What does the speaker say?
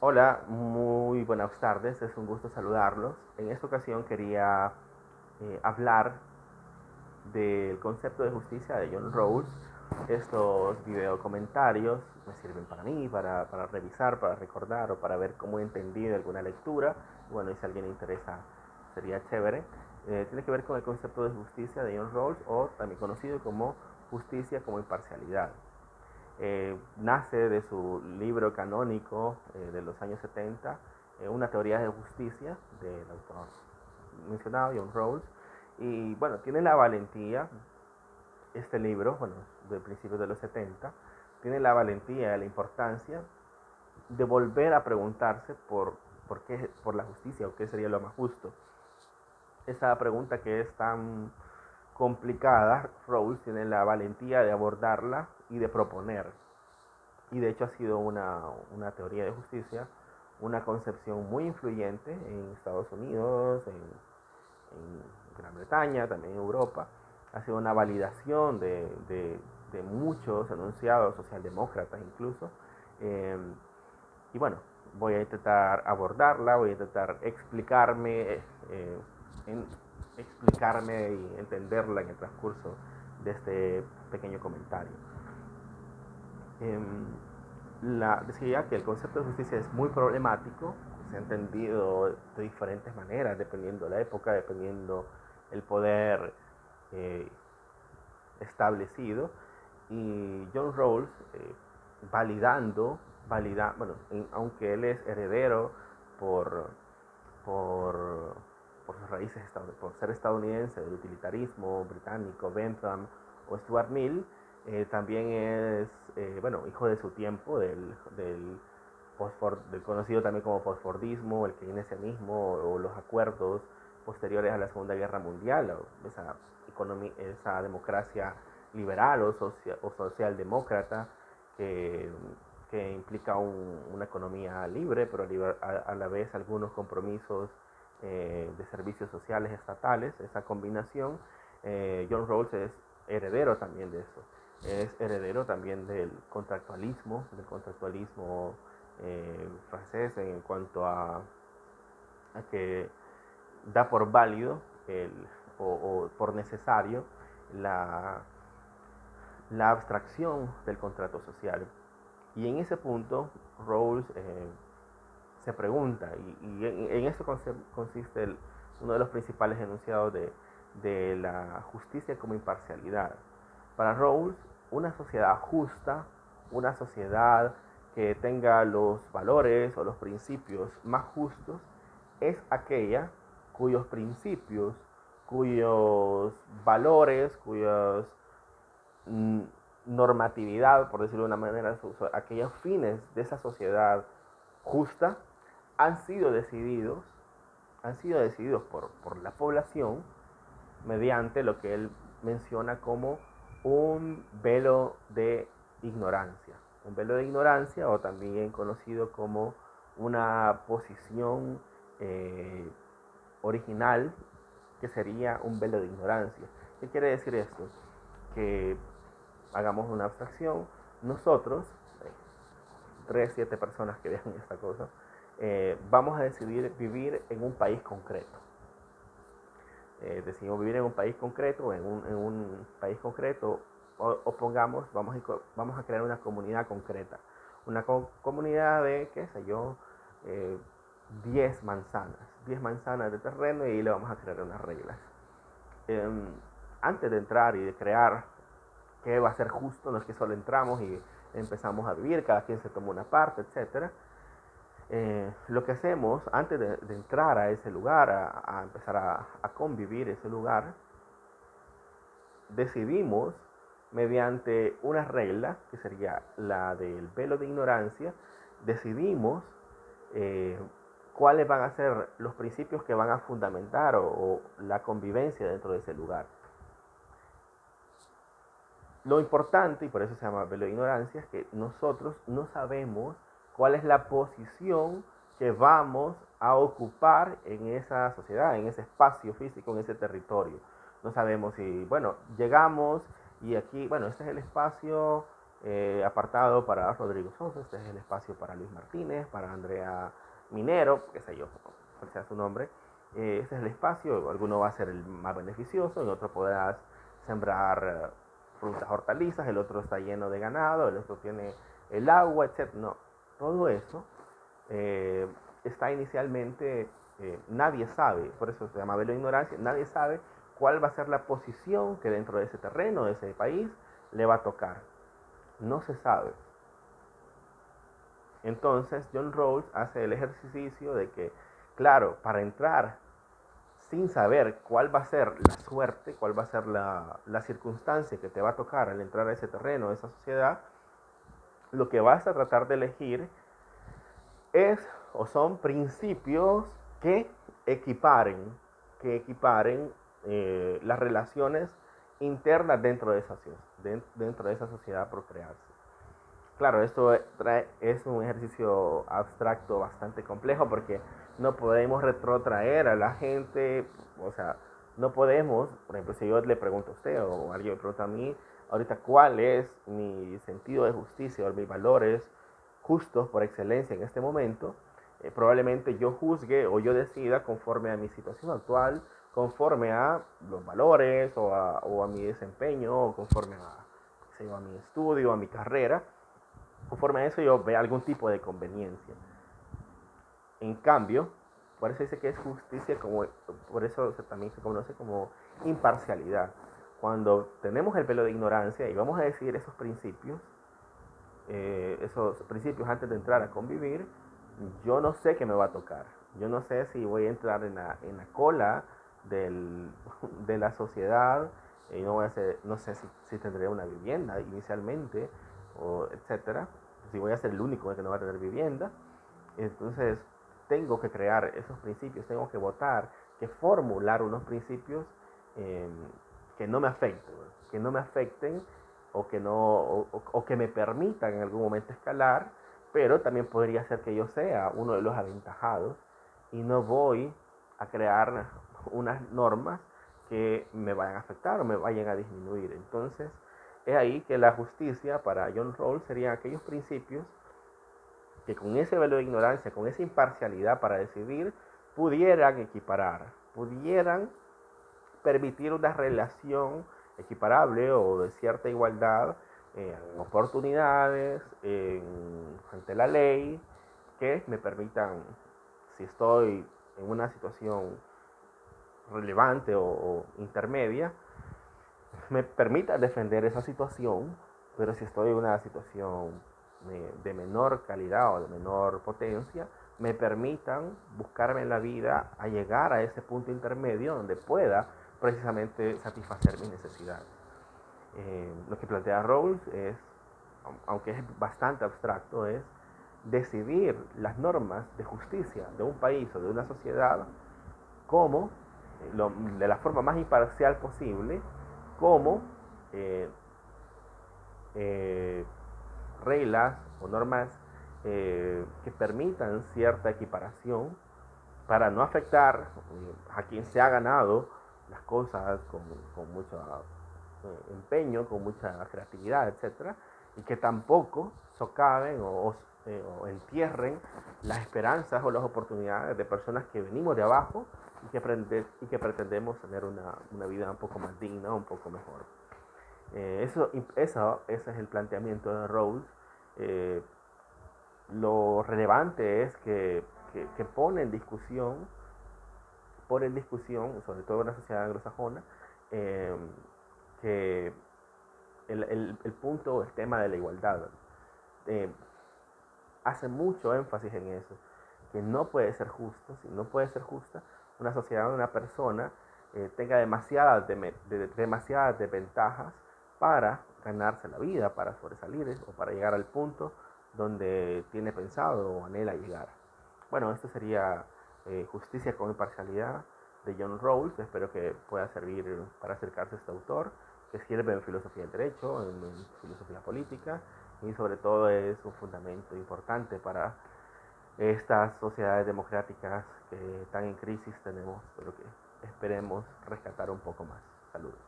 Hola, muy buenas tardes, es un gusto saludarlos. En esta ocasión quería hablar del concepto de justicia de John Rawls. Estos videocomentarios me sirven para mí, para revisar, para recordar o para ver cómo he entendido alguna lectura. Bueno, y si a alguien le interesa, sería chévere. Tiene que ver con el concepto de justicia de John Rawls, o también conocido como justicia como imparcialidad. Nace de su libro canónico de los años 70, Una teoría de justicia, del autor mencionado, John Rawls. Y bueno, tiene la valentía, este libro, bueno, de principios de los 70, tiene la valentía y la importancia de volver a preguntarse por la justicia, o qué sería lo más justo. Esa pregunta, que es tan complicada, Rawls tiene la valentía de abordarla y de proponer. Y de hecho ha sido una teoría de justicia, una concepción muy influyente en Estados Unidos, en Gran Bretaña, también en Europa. Ha sido una validación de muchos enunciados socialdemócratas incluso. Eh, y bueno, voy a intentar abordarla, voy a intentar en- explicarme y entenderla en el transcurso de este pequeño comentario. Eh, Decía que el concepto de justicia es muy problemático, se ha entendido de diferentes maneras, dependiendo la época, dependiendo el poder eh, establecido. Y John Rawls, bueno, aunque él es heredero por, por, por sus raíces, por ser estadounidense, del utilitarismo británico, Bentham o Stuart Mill, también es, bueno, hijo de su tiempo, del conocido también como postfordismo, el keynesianismo o los acuerdos posteriores a la Segunda Guerra Mundial, o esa democracia liberal o socialdemócrata que, que implica una economía libre, pero a la vez algunos compromisos de servicios sociales estatales. Esa combinación, John Rawls es heredero también de eso. Es heredero también del contractualismo francés, en cuanto a que da por válido o por necesario la, la abstracción del contrato social. Y en ese punto, Rawls se pregunta, y en eso consiste uno de los principales enunciados de la justicia como imparcialidad. Para Rawls, una sociedad justa, una sociedad que tenga los valores o los principios más justos, es aquella cuyos principios, cuyos valores, cuyos normatividad, por decirlo de una manera, aquellos fines de esa sociedad justa han sido decididos, por la población mediante lo que él menciona como un velo de ignorancia. Un velo de ignorancia, o también conocido como una posición eh, original, que sería un velo de ignorancia. ¿Qué quiere decir esto? Que hagamos una abstracción, nosotros, 3, 7 personas que vean esta cosa, vamos a decidir vivir en un país concreto. Decidimos vivir en un país concreto, en un país concreto, o pongamos, vamos a crear una comunidad concreta. Una comunidad de, qué sé yo, eh, 10 manzanas de terreno, y ahí le vamos a crear unas reglas. Eh, Antes de entrar y de crear qué va a ser justo, no es que solo entramos y empezamos a vivir, cada quien se toma una parte, etcétera. Lo que hacemos antes de entrar a ese lugar, a empezar a convivir ese lugar, decidimos mediante una regla, que sería la del velo de ignorancia, decidimos eh, cuáles van a ser los principios que van a fundamentar o la convivencia dentro de ese lugar. Lo importante, y por eso se llama velo de ignorancia, es que nosotros no sabemos cuál es la posición que vamos a ocupar en esa sociedad, en ese espacio físico, en ese territorio. No sabemos si, bueno, llegamos y aquí, bueno, este es el espacio apartado para Rodrigo Sosa, este es el espacio para Luis Martínez, para Andrea Minero, qué sé yo, cuál sea su nombre. Este es el espacio, alguno va a ser el más beneficioso, en otro podrás sembrar frutas, hortalizas, el otro está lleno de ganado, el otro tiene el agua, etc. No, todo eso está inicialmente, nadie sabe, por eso se llama velo de ignorancia, nadie sabe cuál va a ser la posición que dentro de ese terreno, de ese país, le va a tocar. No se sabe. Entonces John Rawls hace el ejercicio de que, claro, para entrar sin saber cuál va a ser la suerte, cuál va a ser la circunstancia que te va a tocar al entrar a ese terreno, a esa sociedad, lo que vas a tratar de elegir es o son principios que equiparen, las relaciones internas dentro de esa sociedad por crearse. Claro, esto es un ejercicio abstracto bastante complejo porque no podemos retrotraer a la gente, o sea, no podemos, por ejemplo, si yo le pregunto a usted o alguien me pregunta a mí, ahorita cuál es mi sentido de justicia o mis valores justos por excelencia en este momento, probablemente yo juzgue o yo decida conforme a mi situación actual, conforme a los valores o a mi desempeño o conforme a mi estudio, a mi carrera. Conforme a eso yo veo algún tipo de conveniencia. En cambio, por eso dice que es justicia, por eso también se conoce como imparcialidad. Cuando tenemos el velo de ignorancia y vamos a decir esos principios antes de entrar a convivir, yo no sé qué me va a tocar. Yo no sé si voy a entrar en la cola del, de la sociedad, no sé si tendré una vivienda inicialmente, o etcétera. Si voy a ser el único que no va a tener vivienda. Entonces, tengo que crear esos principios, tengo que votar, que formular unos principios eh, que no me afecten, que no me afecten o que, no, o que me permitan en algún momento escalar, pero también podría ser que yo sea uno de los aventajados y no voy a crear unas normas que me vayan a afectar o me vayan a disminuir. Entonces, es ahí que la justicia para John Rawls serían aquellos principios que con ese velo de ignorancia, con esa imparcialidad para decidir, pudieran equiparar, pudieran permitir una relación equiparable o de cierta igualdad en oportunidades, ante la ley, que me permitan, si estoy en una situación relevante o intermedia, me permita defender esa situación, pero si estoy en una situación de menor calidad o de menor potencia, me permitan buscarme en la vida a llegar a ese punto intermedio donde pueda precisamente satisfacer mis necesidades. Lo que plantea Rawls es, aunque es bastante abstracto, es decidir las normas de justicia de un país o de una sociedad como, de la forma más imparcial posible, como eh, eh, reglas o normas que permitan cierta equiparación para no afectar a quien se ha ganado las cosas con mucho empeño, con mucha creatividad, etcétera, y que tampoco socaven o entierren las esperanzas o las oportunidades de personas que venimos de abajo y que pretendemos tener una vida un poco más digna, un poco mejor. Ese es el planteamiento de Rawls. Eh, lo relevante es que pone en discusión, sobre todo en la sociedad anglosajona, eh, que el punto, el tema de la igualdad, eh, hace mucho énfasis en eso, que no puede ser justo, si no puede ser justa una sociedad donde una persona tenga demasiadas desventajas para ganarse la vida, para sobresalir o para llegar al punto donde tiene pensado o anhela llegar. Bueno, esto sería Justicia con imparcialidad de John Rawls. Espero que pueda servir para acercarse a este autor, que sirve en filosofía del derecho, en filosofía política, y sobre todo es un fundamento importante para estas sociedades democráticas que tan en crisis tenemos, pero que esperemos rescatar un poco más. Saludos.